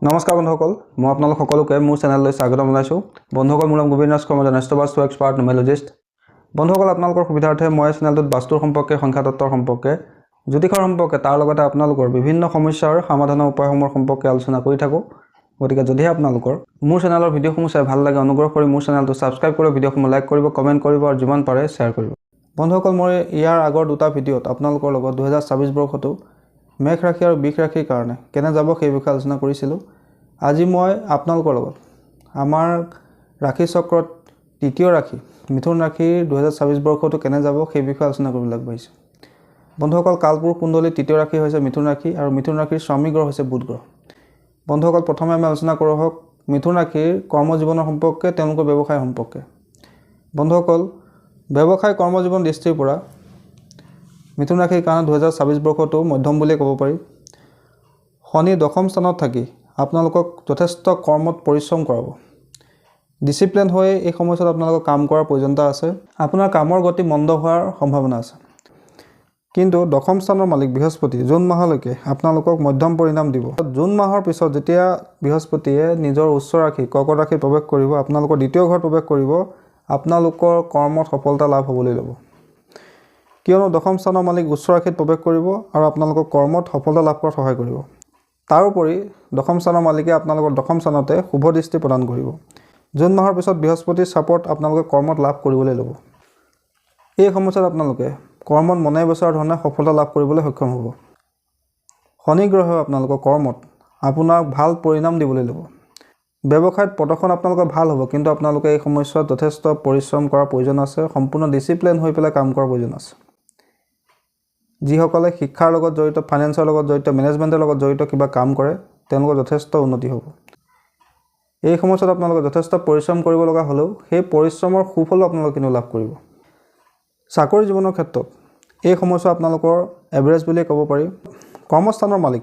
নমস্কাৰ বন্ধুসকল, মই আপোনালোক সকলোকে মোৰ চেনেললৈ স্বাগতম জনাইছোঁ। বন্ধুসকল, মোৰ নাম গোবিন্দ শৰ্মা, জনেষ্ট বাস্তু এক্সপাৰ্ট নিউমেৰলজিষ্ট। বন্ধুসকল, আপোনালোকৰ সুবিধাৰ্থে মই চেনেলটোত বাস্তুৰ সম্পৰ্কে, সংখ্যাতত্বৰ সম্পৰ্কে, জ্যোতিষৰ সম্পৰ্কে, তাৰ লগতে আপোনালোকৰ বিভিন্ন সমস্যাৰ সমাধানৰ উপায়সমূহৰ সম্পৰ্কে আলোচনা কৰি থাকোঁ। গতিকে যদিহে আপোনালোকৰ মোৰ চেনেলৰ ভিডিঅ'সমূহ চাই ভাল লাগে, অনুগ্ৰহ কৰি মোৰ চেনেলটো ছাবস্ক্ৰাইব কৰি ভিডিঅ'সমূহ লাইক কৰিব, কমেণ্ট কৰিব আৰু যিমান পাৰে শ্বেয়াৰ কৰিব। বন্ধুসকল, মই ইয়াৰ আগৰ দুটা ভিডিঅ'ত আপোনালোকৰ লগত 2024 বৰ্ষটো মেঘ ৰাশি আৰু বৃষ ৰাশিৰ কাৰণে কেনে যাব সেই বিষয়ে আলোচনা কৰিছিলোঁ। আজি মই আপোনালোকৰ লগত আমাৰ ৰাশি চক্ৰত তৃতীয় ৰাশি মিথুন ৰাশিৰ 2024 বৰ্ষটো কেনে যাব সেই বিষয়ে আলোচনা কৰিবলৈ আগবাঢ়িছোঁ। বন্ধুসকল, কালপুৰুষ কুণ্ডলীৰ তৃতীয় ৰাশি হৈছে মিথুন ৰাশি আৰু মিথুন ৰাশিৰ স্বামী গ্ৰহ হৈছে বুধ গ্ৰহ। বন্ধুসকল, প্ৰথমে আমি আলোচনা কৰোঁ হওক মিথুন ৰাশিৰ কৰ্মজীৱনৰ সম্পৰ্কে, তেওঁলোকৰ ব্যৱসায় সম্পৰ্কে। বন্ধুসকল, ব্যৱসায় কৰ্মজীৱন দৃষ্টিৰ পৰা মিথুন ৰাশিৰ কাৰণে 2024 বৰ্ষটো মধ্যম বুলিয়ে ক'ব পাৰি। শনি দশম স্থানত থাকি আপোনালোকক যথেষ্ট কৰ্মত পৰিশ্ৰম কৰাব। ডিচিপ্লিন হৈ এই সময়ছোৱাত আপোনালোকক কাম কৰাৰ প্ৰয়োজনীয়তা আছে। আপোনাৰ কামৰ গতি মন্দ হোৱাৰ সম্ভাৱনা আছে। কিন্তু দশম স্থানৰ মালিক বৃহস্পতি জুন মাহলৈকে আপোনালোকক মধ্যম পৰিণাম দিব। জুন মাহৰ পিছত যেতিয়া বৃহস্পতিয়ে নিজৰ উচ্চ ৰাশি কৰ্কট ৰাশিত প্ৰৱেশ কৰিব, আপোনালোকৰ দ্বিতীয় ঘৰত প্ৰৱেশ কৰিব, আপোনালোকৰ কৰ্মত সফলতা লাভ হ'বলৈ ল'ব। কিয়নো দশম স্থানৰ মালিক উচ্চ ৰাশিত প্ৰৱেশ কৰিব আৰু আপোনালোকক কৰ্মত সফলতা লাভ কৰাত সহায় কৰিব। তাৰোপৰি দশম স্থানৰ মালিকে আপোনালোকৰ দশম স্থানতে শুভ দৃষ্টি প্ৰদান কৰিব। জুন মাহৰ পিছত বৃহস্পতিৰ ছাপৰ্ট আপোনালোকে কৰ্মত লাভ কৰিবলৈ ল'ব। এই সময়ছোৱাত আপোনালোকে কৰ্মত মনে বিচৰা ধৰণে সফলতা লাভ কৰিবলৈ সক্ষম হ'ব। শনি গ্ৰহেও আপোনালোকৰ কৰ্মত আপোনাক ভাল পৰিণাম দিবলৈ ল'ব। ব্যৱসায়ত প্ৰদৰ্শন আপোনালোকৰ ভাল হ'ব, কিন্তু আপোনালোকে এই সময়ছোৱাত যথেষ্ট পৰিশ্ৰম কৰাৰ প্ৰয়োজন আছে। সম্পূৰ্ণ ডিচিপ্লিন হৈ পেলাই কাম কৰাৰ প্ৰয়োজন আছে। যিসকলে শিক্ষাৰ লগত জড়িত, ফাইনেন্সৰ লগত জড়িত, মেনেজমেণ্টৰ লগত জড়িত কিবা কাম কৰে, তেওঁলোকৰ যথেষ্ট উন্নতি হ'ব। এই সময়ছোৱাত আপোনালোকে যথেষ্ট পৰিশ্ৰম কৰিব লগা হ'লেও সেই পৰিশ্ৰমৰ সুফলো আপোনালোকে কিন্তু লাভ কৰিব। চাকৰি জীৱনৰ ক্ষেত্ৰত এই সময়ছোৱা আপোনালোকৰ এভাৰেজ বুলিয়ে ক'ব পাৰি। কৰ্মস্থানৰ মালিক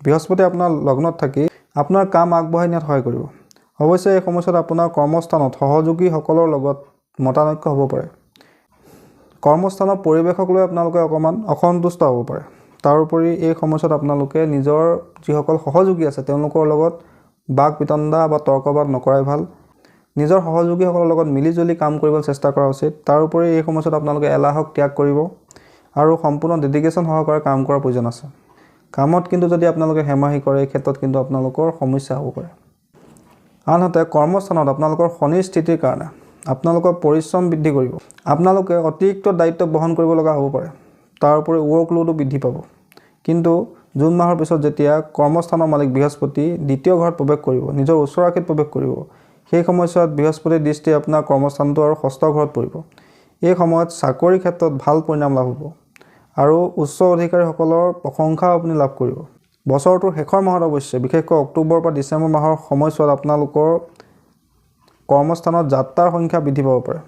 বৃহস্পতি আপোনাৰ লগ্নত থাকি আপোনাৰ কাম আগবঢ়াই নিয়াত সহায় কৰিব। অৱশ্যে এই সময়ছোৱাত আপোনাৰ কৰ্মস্থানত সহযোগীসকলৰ লগত মতানৈক্য হ'ব পাৰে। কৰ্মস্থানৰ পৰিৱেশক লৈ আপোনালোকে অকণমান অসন্তুষ্ট হ'ব পাৰে। তাৰোপৰি এই সময়ছোৱাত আপোনালোকে নিজৰ যিসকল সহযোগী আছে তেওঁলোকৰ লগত বাক বিতণ্ডা বা তৰ্কবাদ নকৰাই ভাল। নিজৰ সহযোগীসকলৰ লগত মিলিজুলি কাম কৰিবলৈ চেষ্টা কৰা উচিত। তাৰোপৰি এই সময়ছোৱাত আপোনালোকে এলাহক ত্যাগ কৰিব আৰু সম্পূৰ্ণ ডেডিকেশ্যন সহকাৰে কাম কৰাৰ প্ৰয়োজন আছে। কামত কিন্তু যদি আপোনালোকে হেমাহি কৰে, এই ক্ষেত্ৰত কিন্তু আপোনালোকৰ সমস্যা হ'ব পাৰে। আনহাতে কৰ্মস্থানত আপোনালোকৰ শনিৰ স্থিতিৰ কাৰণে আপোনালোকৰ পৰিশ্ৰম বৃদ্ধি কৰিব। আপোনালোকে অতিৰিক্ত দায়িত্ব বহন কৰিব লগা হ'ব পাৰে। তাৰোপৰি ৱৰ্কলোডো বৃদ্ধি পাব। কিন্তু জুন মাহৰ পিছত যেতিয়া কৰ্মস্থানৰ মালিক বৃহস্পতি দ্বিতীয় ঘৰত প্ৰৱেশ কৰিব, নিজৰ উচ্চ ৰাশিত প্ৰৱেশ কৰিব, সেই সময়ছোৱাত বৃহস্পতিৰ দৃষ্টি আপোনাৰ কৰ্মস্থানটো আৰু ষষ্ঠ ঘৰত পৰিব। এই সময়ত চাকৰিৰ ক্ষেত্ৰত ভাল পৰিণাম লাভ হ'ব আৰু উচ্চ অধিকাৰীসকলৰ প্ৰশংসা আপুনি লাভ কৰিব। বছৰটোৰ শেষৰ মাহত অৱশ্যে, বিশেষকৈ অক্টোবৰ পৰা ডিচেম্বৰ মাহৰ সময়ছোৱাত আপোনালোকৰ কৰ্মস্থানত যাত্ৰাৰ সংখ্যা বৃদ্ধি পাব পাৰে।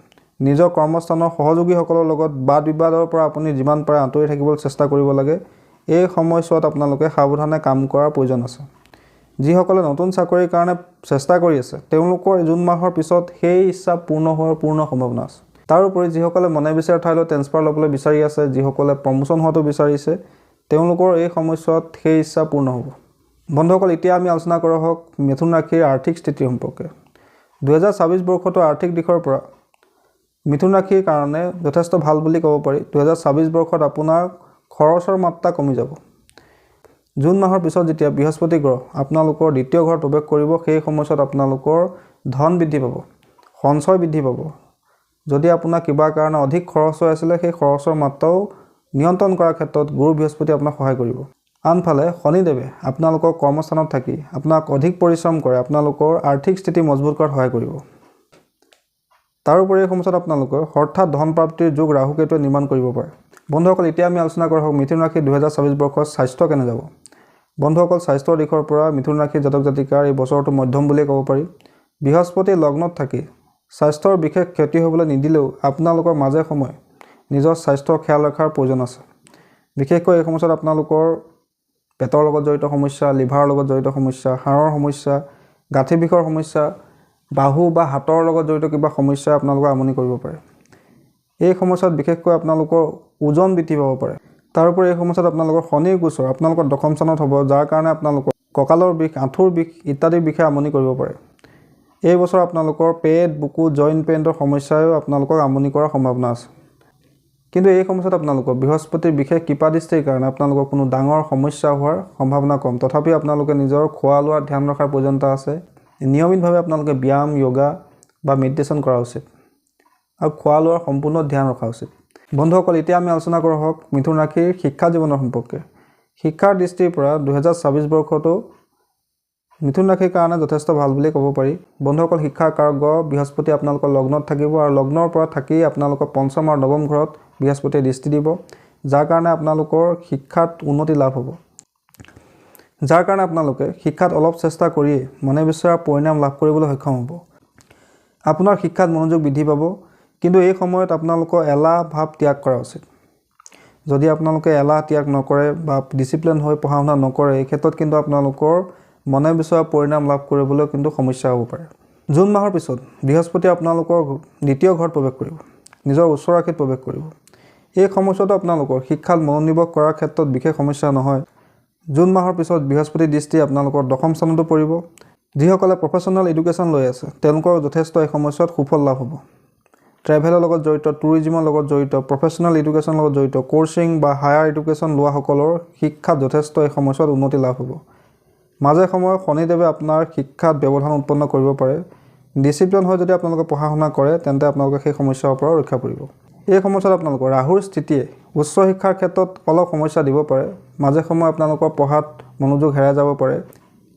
নিজৰ কৰ্মস্থানৰ সহযোগীসকলৰ লগত বাদ বিবাদৰ পৰা আপুনি যিমান পাৰে আঁতৰি থাকিবলৈ চেষ্টা কৰিব লাগে। এই সময়ছোৱাত আপোনালোকে সাৱধানে কাম কৰাৰ প্ৰয়োজন আছে। যিসকলে নতুন চাকৰিৰ কাৰণে চেষ্টা কৰি আছে, তেওঁলোকৰ জুন মাহৰ পিছত সেই ইচ্ছা পূৰ্ণ হোৱাৰ পূৰ্ণ সম্ভাৱনা আছে। তাৰোপৰি যিসকলে মনে বিচৰা ঠাইলৈ ট্ৰেন্সফাৰ ল'বলৈ বিচাৰি আছে, যিসকলে প্ৰমোশ্যন হোৱাটো বিচাৰিছে, তেওঁলোকৰ এই সময়ছোৱাত সেই ইচ্ছা পূৰ্ণ হ'ব। বন্ধুসকল, এতিয়া আমি আলোচনা কৰা হওক মিথুন ৰাশিৰ আৰ্থিক স্থিতি সম্পৰ্কে। 2024 বৰ্ষটো আৰ্থিক দিশৰ পৰা মিথুন ৰাশিৰ কাৰণে যথেষ্ট ভাল বুলি ক'ব পাৰি। 2024 বৰ্ষত আপোনাৰ খৰচৰ মাত্ৰা কমি যাব। জুন মাহৰ পিছত যেতিয়া বৃহস্পতি গ্ৰহ আপোনালোকৰ দ্বিতীয় ঘৰত প্ৰৱেশ কৰিব, সেই সময়ছোৱাত আপোনালোকৰ ধন বৃদ্ধি পাব, সঞ্চয় বৃদ্ধি পাব। যদি আপোনাৰ কিবা কাৰণে অধিক খৰচ হৈ আছিলে, সেই খৰচৰ মাত্ৰাও নিয়ন্ত্ৰণ কৰাৰ ক্ষেত্ৰত গুৰু বৃহস্পতি আপোনাক সহায় কৰিব। আনফালে শনিদেৱে আপোনালোকৰ কৰ্মস্থানত থাকি আপোনাক অধিক পৰিশ্ৰম কৰে, আপোনালোকৰ আৰ্থিক স্থিতি মজবুত কৰাত সহায় কৰিব। তাৰোপৰি এই সময়ছোৱাত আপোনালোকৰ হঠাৎ ধন প্ৰাপ্তিৰ যোগ ৰাহু কেতুৱে নিৰ্মাণ কৰিব পাৰে। বন্ধুসকল, এতিয়া আমি আলোচনা কৰা হওক মিথুন ৰাশিৰ 2024 বৰ্ষৰ স্বাস্থ্য কেনে যাব। বন্ধুসকল, স্বাস্থ্যৰ দিশৰ পৰা মিথুন ৰাশিৰ জাতক জাতিকাৰ এই বছৰটো মধ্যম বুলিয়ে ক'ব পাৰি। বৃহস্পতি লগ্নত থাকি স্বাস্থ্যৰ বিশেষ ক্ষতি হ'বলৈ নিদিলেও আপোনালোকৰ মাজে সময়ে নিজৰ স্বাস্থ্যৰ খিয়াল ৰখাৰ প্ৰয়োজন আছে। বিশেষকৈ এই সময়ছোৱাত আপোনালোকৰ পেটৰ লগত জড়িত সমস্যা, লিভাৰৰ লগত জড়িত সমস্যা, হাড়ৰ সমস্যা, গাঁঠি বিষৰ সমস্যা, বাহু বা হাতৰ লগত জড়িত কিবা সমস্যাই আপোনালোকক আমনি কৰিব পাৰে। এই সময়ছোৱাত বিশেষকৈ আপোনালোকৰ ওজন বৃদ্ধি পাব পাৰে। তাৰোপৰি এই সময়ছোৱাত আপোনালোকৰ শনিৰ গোচৰ আপোনালোকৰ দশম স্থানত হ'ব, যাৰ কাৰণে আপোনালোকৰ কঁকালৰ বিষ, আঁঠুৰ বিষ ইত্যাদিৰ বিষয়ে আমনি কৰিব পাৰে। এই বছৰ আপোনালোকৰ পেট, বুকু, জইণ্ট পেইনৰ সমস্যায়ো আপোনালোকক আমনি কৰাৰ সম্ভাৱনা আছে। কিন্তু এই সময়ছোৱাত আপোনালোকৰ বৃহস্পতিৰ বিশেষ কৃপা দৃষ্টিৰ কাৰণে আপোনালোকৰ কোনো ডাঙৰ সমস্যা হোৱাৰ সম্ভাৱনা কম। তথাপি আপোনালোকে নিজৰ খোৱা লোৱাৰ ধ্যান ৰখাৰ প্ৰয়োজনীয়তা আছে। নিয়মিতভাৱে আপোনালোকে ব্যায়াম, য়োগা বা মেডিটেশ্যন কৰা উচিত আৰু খোৱা লোৱাৰ সম্পূৰ্ণ ধ্যান ৰখা উচিত। বন্ধুসকল, এতিয়া আমি আলোচনা কৰা হওক মিথুন ৰাশিৰ শিক্ষা জীৱনৰ সম্পৰ্কে। শিক্ষাৰ দৃষ্টিৰ পৰা 2024 বৰ্ষটো মিথুন ৰাশিৰ কাৰণে যথেষ্ট ভাল বুলি ক'ব পাৰি। বন্ধুসকল, শিক্ষাৰ কাৰক গ্ৰহ বৃহস্পতি আপোনালোকৰ লগ্নত থাকিব আৰু লগ্নৰ পৰা থাকি আপোনালোকৰ পঞ্চম আৰু নৱম ঘৰত বৃহস্পতিয়ে দৃষ্টি দিব, যাৰ কাৰণে আপোনালোকৰ শিক্ষাত উন্নতি লাভ হ'ব। যাৰ কাৰণে আপোনালোকে শিক্ষাত অলপ চেষ্টা কৰিয়ে মনে বিচৰা পৰিণাম লাভ কৰিবলৈ সক্ষম হ'ব। আপোনাৰ শিক্ষাত মনোযোগ বৃদ্ধি পাব, কিন্তু এই সময়ত আপোনালোকৰ এলাহ ভাৱ ত্যাগ কৰা উচিত। যদি আপোনালোকে এলাহ ত্যাগ নকৰে বা ডিচিপ্লিন হৈ পঢ়া শুনা নকৰে, এই ক্ষেত্ৰত কিন্তু আপোনালোকৰ মনে বিচৰা পৰিণাম লাভ কৰিবলৈ কিন্তু সমস্যা হ'ব পাৰে। জুন মাহৰ পিছত বৃহস্পতিয়ে আপোনালোকৰ দ্বিতীয় ঘৰত প্ৰৱেশ কৰিব, নিজৰ উচ্চ ৰাশিত প্ৰৱেশ কৰিব। এই সময়ছোৱাতো আপোনালোকৰ শিক্ষাত মনোনিৱেশ কৰাৰ ক্ষেত্ৰত বিশেষ সমস্যা নহয়। জুন মাহৰ পিছত বৃহস্পতিৰ দৃষ্টি আপোনালোকৰ দশম স্থানতো পৰিব। যিসকলে প্ৰফেশ্যনেল এডুকেশ্যন লৈ আছে তেওঁলোকৰ যথেষ্ট এই সময়ছোৱাত সুফল লাভ হ'ব। ট্ৰেভেলৰ লগত জড়িত, টুৰিজিমৰ লগত জড়িত, প্ৰফেশ্যনেল এডুকেশ্যনৰ লগত জড়িত, কোৰ্চিং বা হায়াৰ এডুকেশ্যন লোৱাসকলৰ শিক্ষাত যথেষ্ট এই সময়ছোৱাত উন্নতি লাভ হ'ব। মাজে সময়ে শনিদেৱে আপোনাৰ শিক্ষাত ব্যৱধান উৎপন্ন কৰিব পাৰে। ডিচিপ্লিন হৈ যদি আপোনালোকে পঢ়া শুনা কৰে তেন্তে আপোনালোকে সেই সমস্যাৰ পৰা ৰক্ষা পৰিব। এই সময়ছোৱাত আপোনালোকৰ ৰাহুৰ স্থিতিয়ে উচ্চ শিক্ষাৰ ক্ষেত্ৰত অলপ সমস্যা দিব পাৰে। মাজে সময়ে আপোনালোকৰ পঢ়াত মনোযোগ হেৰাই যাব পাৰে।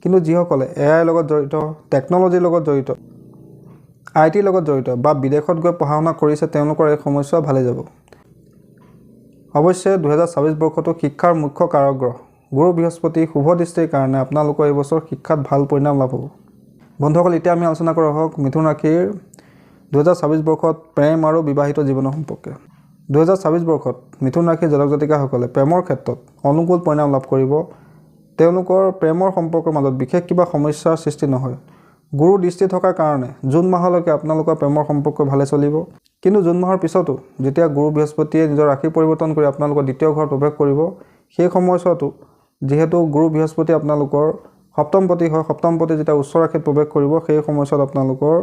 কিন্তু যিসকলে AI লগত জড়িত, টেকন'লজিৰ লগত জড়িত, IT লগত জড়িত বা বিদেশত গৈ পঢ়া শুনা কৰিছে তেওঁলোকৰ এই সমস্যা ভালে যাব। অৱশ্যে 2024 বৰ্ষটো শিক্ষাৰ মুখ্য কাৰক গ্ৰহ গুৰু বৃহস্পতি শুভ দৃষ্টিৰ কাৰণে আপোনালোকৰ এই বছৰ শিক্ষাত ভাল পৰিণাম লাভ হ'ব। বন্ধুসকল, এতিয়া আমি আলোচনা কৰা হওক মিথুন ৰাশিৰ 2024 বৰ্ষত প্ৰেম আৰু বিবাহিত জীৱনৰ সম্পৰ্কে। 2024 বৰ্ষত মিথুন ৰাশিৰ জাতক জাতিকাসকলে প্ৰেমৰ ক্ষেত্ৰত অনুকূল পৰিণাম লাভ কৰিব। তেওঁলোকৰ প্ৰেমৰ সম্পৰ্কৰ মাজত বিশেষ কিবা সমস্যাৰ সৃষ্টি নহয়। গুৰু দৃষ্টি থকাৰ কাৰণে জুন মাহলৈকে আপোনালোকৰ প্ৰেমৰ সম্পৰ্ক ভালে চলিব। কিন্তু জুন মাহৰ পিছতো যেতিয়া গুৰু বৃহস্পতিয়ে নিজৰ ৰাশি পৰিৱৰ্তন কৰি আপোনালোকৰ দ্বিতীয় ঘৰত প্ৰৱেশ কৰিব, সেই সময়ছোৱাতো যিহেতু গুৰু বৃহস্পতি আপোনালোকৰ সপ্তমপতি হয়, সপ্তমপতি যেতিয়া উচ্চ ৰাশিত প্ৰৱেশ কৰিব সেই সময়ছোৱাত আপোনালোকৰ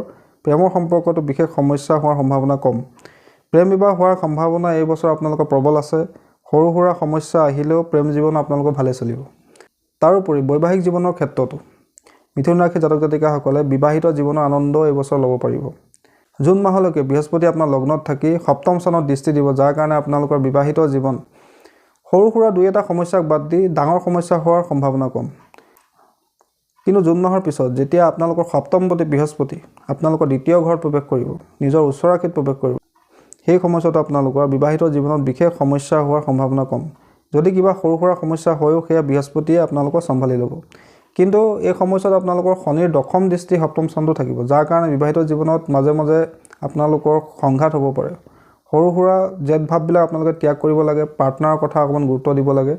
প্ৰেমৰ সম্পৰ্কতো বিশেষ সমস্যা হোৱাৰ সম্ভাৱনা কম। প্ৰেম বিবাহ হোৱাৰ সম্ভাৱনা এই বছৰ আপোনালোকৰ প্ৰবল আছে। সৰু সুৰা সমস্যা আহিলেও প্ৰেম জীৱন আপোনালোকৰ ভালে চলিব। তাৰোপৰি বৈবাহিক জীৱনৰ ক্ষেত্ৰতো মিথুন ৰাশিৰ জাতক জাতিকাসকলে বিবাহিত জীৱনৰ আনন্দ এই বছৰ ল'ব পাৰিব। জুন মাহলৈকে বৃহস্পতি আপোনাৰ লগ্নত থাকি সপ্তম স্থানত দৃষ্টি দিব, যাৰ কাৰণে আপোনালোকৰ বিবাহিত জীৱন সৰু সুৰা দুই এটা সমস্যাক বাদ দি ডাঙৰ সমস্যা হোৱাৰ সম্ভাৱনা কম। কিন্তু জুন মাহৰ পিছত যেতিয়া আপোনালোকৰ সপ্তমপতি বৃহস্পতি আপোনালোকৰ দ্বিতীয় ঘৰত প্ৰৱেশ কৰিব, নিজৰ উচ্চ ৰাশিত প্ৰৱেশ কৰিব, সেই সময়ছোৱাত আপোনালোকৰ বিবাহিত জীৱনত বিশেষ সমস্যা হোৱাৰ সম্ভাৱনা কম। যদি কিবা সৰু সুৰা সমস্যা হয়ও সেয়া বৃহস্পতিয়ে আপোনালোকক চম্ভালি ল'ব। কিন্তু এই সময়ছোৱাত আপোনালোকৰ শনিৰ দশম দৃষ্টি সপ্তম স্থানতো থাকিব, যাৰ কাৰণে বিবাহিত জীৱনত মাজে মাজে আপোনালোকৰ সংঘাত হ'ব পাৰে। সৰু সুৰা জেদ ভাৱবিলাক আপোনালোকে ত্যাগ কৰিব লাগে। পাৰ্টনাৰৰ কথা অকণমান গুৰুত্ব দিব লাগে।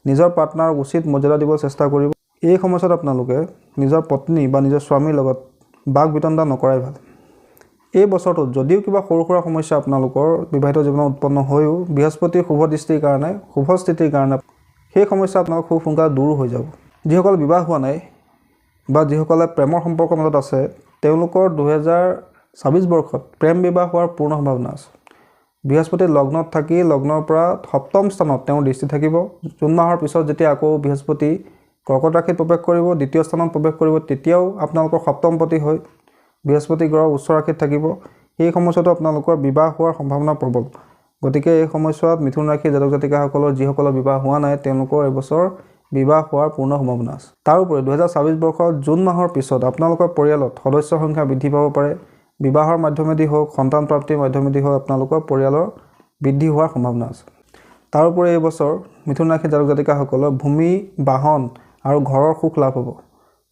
নিজৰ পাৰ্টনাৰক উচিত মৰ্যাদা দিব চেষ্টা কৰিব। এই সময়ছোৱাত আপোনালোকে নিজৰ পত্নী বা নিজৰ স্বামীৰ লগত বাক বিতণ্ডা নকৰাই ভাল। এই বছৰটোত যদিও কিবা সৰু সুৰা সমস্যা আপোনালোকৰ বিবাহিত জীৱনত উৎপন্ন হৈও বৃহস্পতিৰ শুভ দৃষ্টিৰ কাৰণে, শুভ স্থিতিৰ কাৰণে সেই সমস্যা আপোনালোকৰ খুব সোনকালে দূৰ হৈ যাব। যিসকল বিবাহ হোৱা নাই বা যিসকলে প্ৰেমৰ সম্পৰ্কৰ মাজত আছে তেওঁলোকৰ 2024 বৰ্ষত প্ৰেম বিবাহ হোৱাৰ পূৰ্ণ সম্ভাৱনা আছে। বৃহস্পতি লগ্নত থাকি লগ্নৰ পৰা সপ্তম স্থানত তেওঁৰ দৃষ্টি থাকিব। জুন মাহৰ পিছত যেতিয়া আকৌ বৃহস্পতি কৰ্কট ৰাশিত প্ৰৱেশ কৰিব, দ্বিতীয় স্থানত প্ৰৱেশ কৰিব, তেতিয়াও আপোনালোকৰ সপ্তমপতি হৈ বৃহস্পতি গ্ৰহ উচ্চ ৰাশিত থাকিব। এই সময়ছোৱাতো আপোনালোকৰ বিবাহ হোৱাৰ সম্ভাৱনা প্ৰবল। গতিকে এই সময়ছোৱাত মিথুন ৰাশিৰ জাতক জাতিকাসকলৰ যিসকলৰ বিবাহ হোৱা নাই তেওঁলোকৰ এইবছৰ বিবাহ হোৱাৰ পূৰ্ণ সম্ভাৱনা আছে। তাৰোপৰি 2024 বৰ্ষৰ জুন মাহৰ পিছত আপোনালোকৰ পৰিয়ালত সদস্যৰ সংখ্যা বৃদ্ধি পাব পাৰে। বিবাহৰ মাধ্যমেদি হওক, সন্তান প্ৰাপ্তিৰ মাধ্যমেদি হওক আপোনালোকৰ পৰিয়ালৰ বৃদ্ধি হোৱাৰ সম্ভাৱনা আছে। তাৰোপৰি এই বছৰ মিথুন ৰাশিৰ জাতক জাতিকাসকলৰ ভূমি, বাহন আৰু ঘৰৰ সুখ লাভ হ'ব।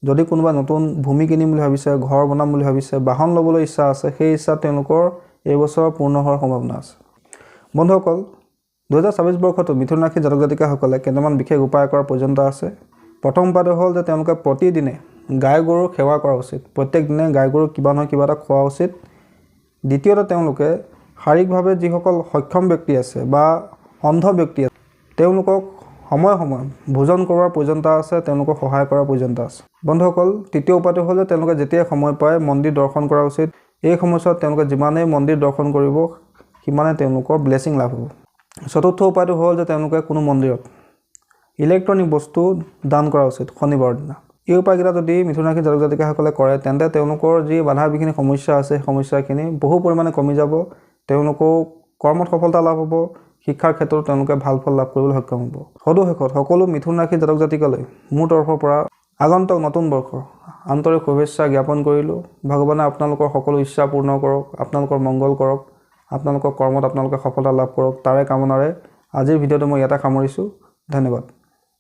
যদি কোনোবা নতুন ভূমি কিনিম বুলি ভাবিছে, ঘৰ বনাম বুলি ভাবিছে, বাহন ল'বলৈ ইচ্ছা আছে, সেই ইচ্ছা তেওঁলোকৰ এই বছৰ পূৰ্ণ হোৱাৰ সম্ভাৱনা আছে। বন্ধুসকল, 2024 বৰ্ষতো মিথুন ৰাশিৰ জাতক জাতিকাসকলে কেইটামান বিশেষ উপায় কৰাৰ প্ৰয়োজনীয়তা আছে। প্ৰথম উপায়টো হ'ল যে তেওঁলোকে প্ৰতিদিনে গাই গৰুৰ সেৱা কৰা উচিত। প্ৰত্যেক দিনে গাই গৰুক কিবা নহয় কিবা এটা খোৱা উচিত। দ্বিতীয়তে তেওঁলোকে শাৰীৰিকভাৱে যিসকল সক্ষম ব্যক্তি আছে বা অন্ধ ব্যক্তি আছে তেওঁলোকক সময় ভোজন কৰাৰ প্ৰয়োজনীয়তা আছে, তেওঁলোকক সহায় কৰাৰ প্ৰয়োজনীয়তা আছে। বন্ধুসকল, তৃতীয় উপায়টো হ'ল যে তেওঁলোকে যেতিয়াই সময় পায় মন্দিৰ দৰ্শন কৰা উচিত। এই সময়ছোৱাত তেওঁলোকে যিমানেই মন্দিৰ দৰ্শন কৰিব সিমানে তেওঁলোকৰ ব্লেছিং লাভ হ'ব। চতুৰ্থ উপায়টো হ'ল যে তেওঁলোকে কোনো মন্দিৰত ইলেক্ট্ৰনিক বস্তু দান কৰা উচিত শনিবাৰৰ দিনা। এই উপায়কেইটা যদি মিথুন ৰাশিৰ জাতক জাতিকাসকলে কৰে তেন্তে তেওঁলোকৰ যি বাধা বিঘিনি সমস্যা আছে সমস্যাখিনি বহু পৰিমাণে কমি যাব। তেওঁলোকৰ কৰ্মত সফলতা লাভ হ'ব, শিক্ষাৰ ক্ষেত্ৰত তেওঁলোকে ভাল ফল লাভ কৰিবলৈ সক্ষম হ'ব। সদুশেষত সকলো মিথুন ৰাশিৰ জাতক জাতিকালৈ মোৰ তৰফৰ পৰা আগন্তুক নতুন বৰ্ষৰ আন্তৰিক শুভেচ্ছা জ্ঞাপন কৰিলোঁ। ভগৱানে আপোনালোকৰ সকলো ইচ্ছা পূৰ্ণ কৰক, আপোনালোকৰ মংগল কৰক, আপোনালোকৰ কৰ্মত আপোনালোকে সফলতা লাভ কৰক, তাৰে কামনাৰে আজিৰ ভিডিঅ'টো মই ইয়াতে সামৰিছোঁ। ধন্যবাদ।